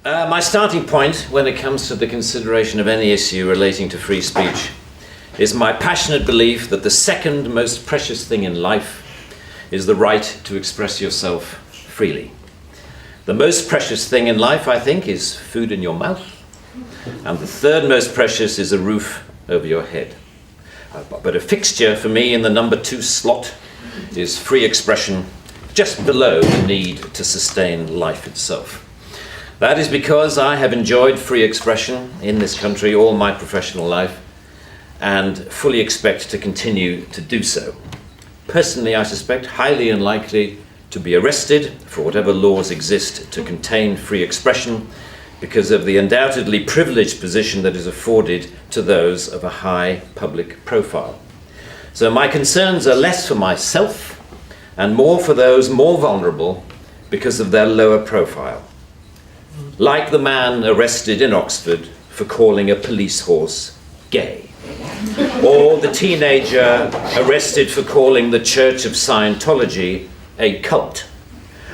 My starting point when it comes to the consideration of any issue relating to free speech is my passionate belief that the second most precious thing in life is the right to express yourself freely. The most precious thing in life, I think, is food in your mouth, and the third most precious is a roof over your head. But a fixture for me in the number 2 slot is free expression, just below the need to sustain life itself. That is because I have enjoyed free expression in this country all my professional life and fully expect to continue to do so. Personally, I suspect highly unlikely to be arrested for whatever laws exist to contain free expression because of the undoubtedly privileged position that is afforded to those of a high public profile. So my concerns are less for myself and more for those more vulnerable because of their lower profile. Like the man arrested in Oxford for calling a police horse gay, or the teenager arrested for calling the Church of Scientology a cult,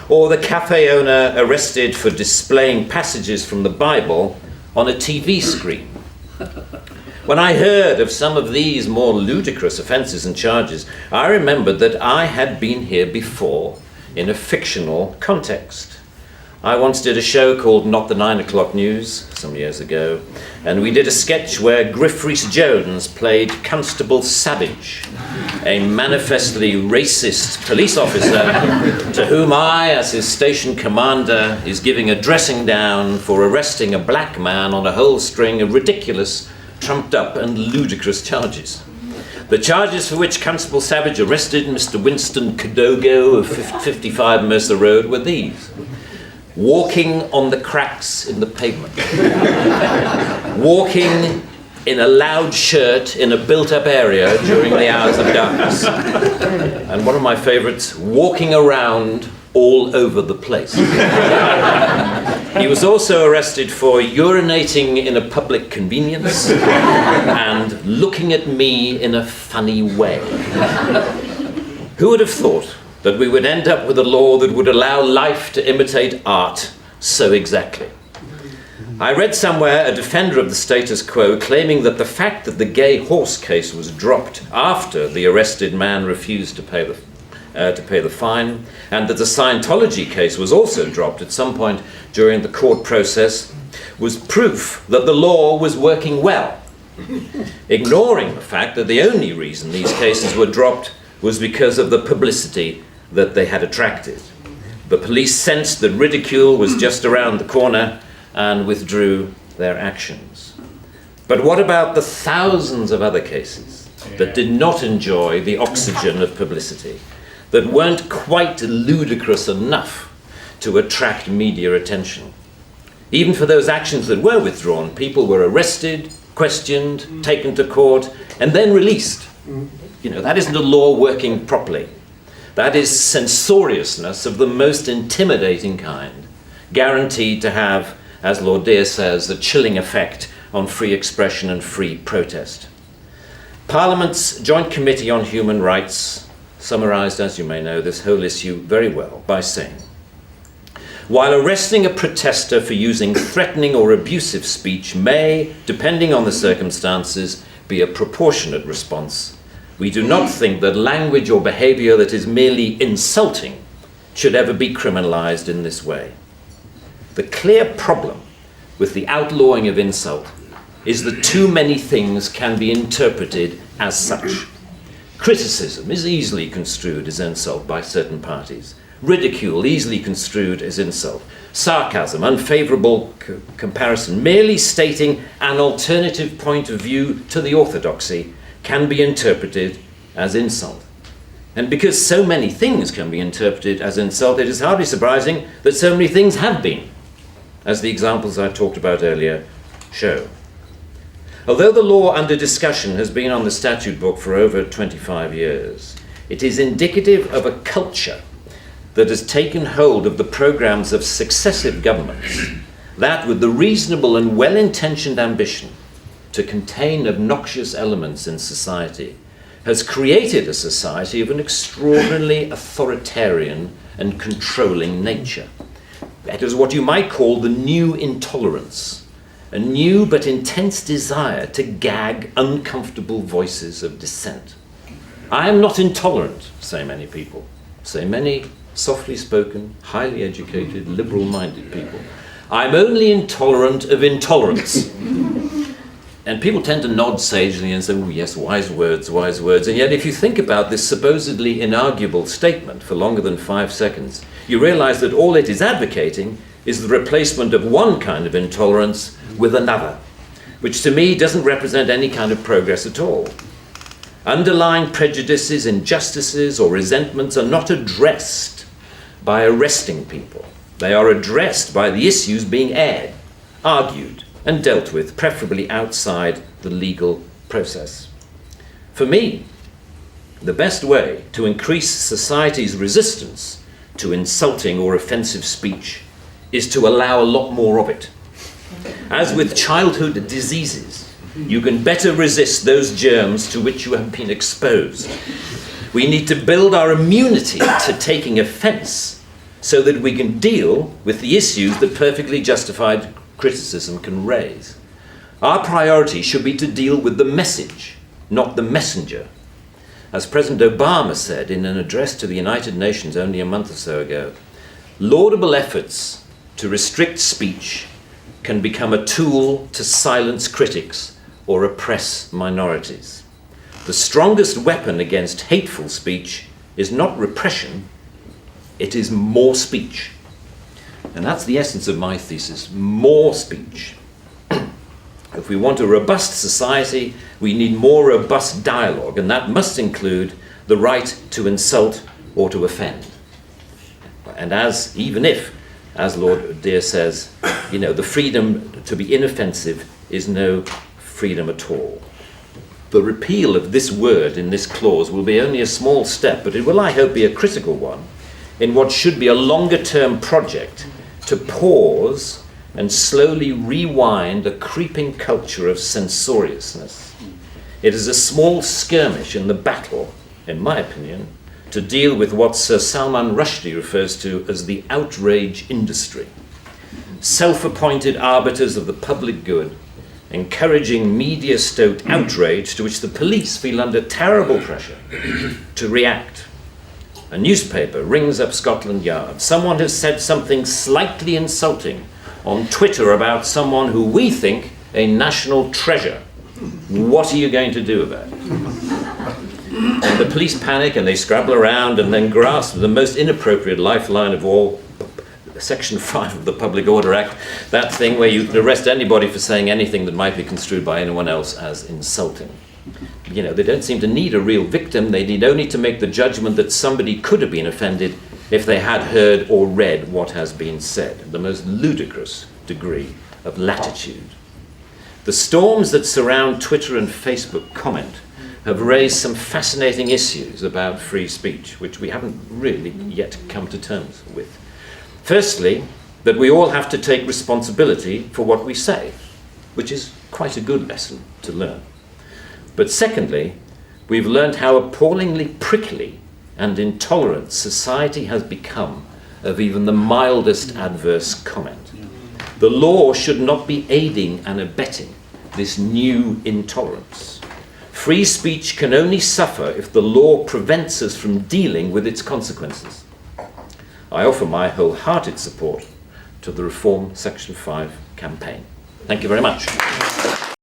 or the cafe owner arrested for displaying passages from the Bible on a TV screen. When I heard of some of these more ludicrous offences and charges, I remembered that I had been here before in a fictional context. I once did a show called Not the 9 O'Clock News some years ago, and we did a sketch where Griff Rhys-Jones played Constable Savage, a manifestly racist police officer to whom I, as his station commander, is giving a dressing down for arresting a black man on a whole string of ridiculous, trumped up and ludicrous charges. The charges for which Constable Savage arrested Mr. Winston Kadogo of 55 Mercer Road were these: walking on the cracks in the pavement, walking in a loud shirt in a built-up area during the hours of darkness, and one of my favourites, walking around all over the place. He was also arrested for urinating in a public convenience and looking at me in a funny way. Who would have thought that we would end up with a law that would allow life to imitate art so exactly? I read somewhere a defender of the status quo claiming that the fact that the gay horse case was dropped after the arrested man refused to pay the fine, and that the Scientology case was also dropped at some point during the court process, was proof that the law was working well, ignoring the fact that the only reason these cases were dropped was because of the publicity that they had attracted. The police sensed that ridicule was just around the corner and withdrew their actions. But what about the thousands of other cases that did not enjoy the oxygen of publicity, that weren't quite ludicrous enough to attract media attention? Even for those actions that were withdrawn, people were arrested, questioned, taken to court, and then released. That isn't a law working properly. That is censoriousness of the most intimidating kind, guaranteed to have, as Lord Dear says, a chilling effect on free expression and free protest. Parliament's Joint Committee on Human Rights summarised, as you may know, this whole issue very well by saying, while arresting a protester for using threatening or abusive speech may, depending on the circumstances, be a proportionate response, we do not think that language or behaviour that is merely insulting should ever be criminalised in this way. The clear problem with the outlawing of insult is that too many things can be interpreted as such. Criticism is easily construed as insult by certain parties. Ridicule easily construed as insult. Sarcasm, unfavourable comparison, merely stating an alternative point of view to the orthodoxy can be interpreted as insult. And because so many things can be interpreted as insult, it is hardly surprising that so many things have been, as the examples I talked about earlier show. Although the law under discussion has been on the statute book for over 25 years, it is indicative of a culture that has taken hold of the programs of successive governments, that with the reasonable and well-intentioned ambition to contain obnoxious elements in society, has created a society of an extraordinarily authoritarian and controlling nature. It is what you might call the new intolerance, a new but intense desire to gag uncomfortable voices of dissent. I am not intolerant, say many people, say many softly spoken, highly educated, liberal-minded people. I'm only intolerant of intolerance. And people tend to nod sagely and say, oh yes, wise words, wise words. And yet if you think about this supposedly inarguable statement for longer than 5 seconds, you realize that all it is advocating is the replacement of one kind of intolerance with another, which to me doesn't represent any kind of progress at all. Underlying prejudices, injustices, or resentments are not addressed by arresting people. They are addressed by the issues being aired, argued, and dealt with, preferably outside the legal process. For me, the best way to increase society's resistance to insulting or offensive speech is to allow a lot more of it. As with childhood diseases, you can better resist those germs to which you have been exposed. We need to build our immunity to taking offense so that we can deal with the issues that perfectly justified criticism can raise. Our priority should be to deal with the message, not the messenger. As President Obama said in an address to the United Nations only a month or so ago, laudable efforts to restrict speech can become a tool to silence critics or oppress minorities. The strongest weapon against hateful speech is not repression, it is more speech. And that's the essence of my thesis, more speech. If we want a robust society, we need more robust dialogue, and that must include the right to insult or to offend. And even if, as Lord Dear says, the freedom to be inoffensive is no freedom at all. The repeal of this word in this clause will be only a small step, but it will, I hope, be a critical one in what should be a longer-term project to pause and slowly rewind a creeping culture of censoriousness. It is a small skirmish in the battle, in my opinion, to deal with what Sir Salman Rushdie refers to as the outrage industry. Self-appointed arbiters of the public good, encouraging media-stoked outrage to which the police feel under terrible pressure to react. A newspaper rings up Scotland Yard. Someone has said something slightly insulting on Twitter about someone who we think a national treasure. What are you going to do about it? And the police panic and they scrabble around and then grasp the most inappropriate lifeline of all, Section 5 of the Public Order Act, that thing where you can arrest anybody for saying anything that might be construed by anyone else as insulting. They don't seem to need a real victim. They need only to make the judgment that somebody could have been offended if they had heard or read what has been said. The most ludicrous degree of latitude. The storms that surround Twitter and Facebook comment have raised some fascinating issues about free speech, which we haven't really yet come to terms with. Firstly, that we all have to take responsibility for what we say, which is quite a good lesson to learn. But secondly, we've learned how appallingly prickly and intolerant society has become of even the mildest adverse comment. The law should not be aiding and abetting this new intolerance. Free speech can only suffer if the law prevents us from dealing with its consequences. I offer my wholehearted support to the Reform Section 5 campaign. Thank you very much.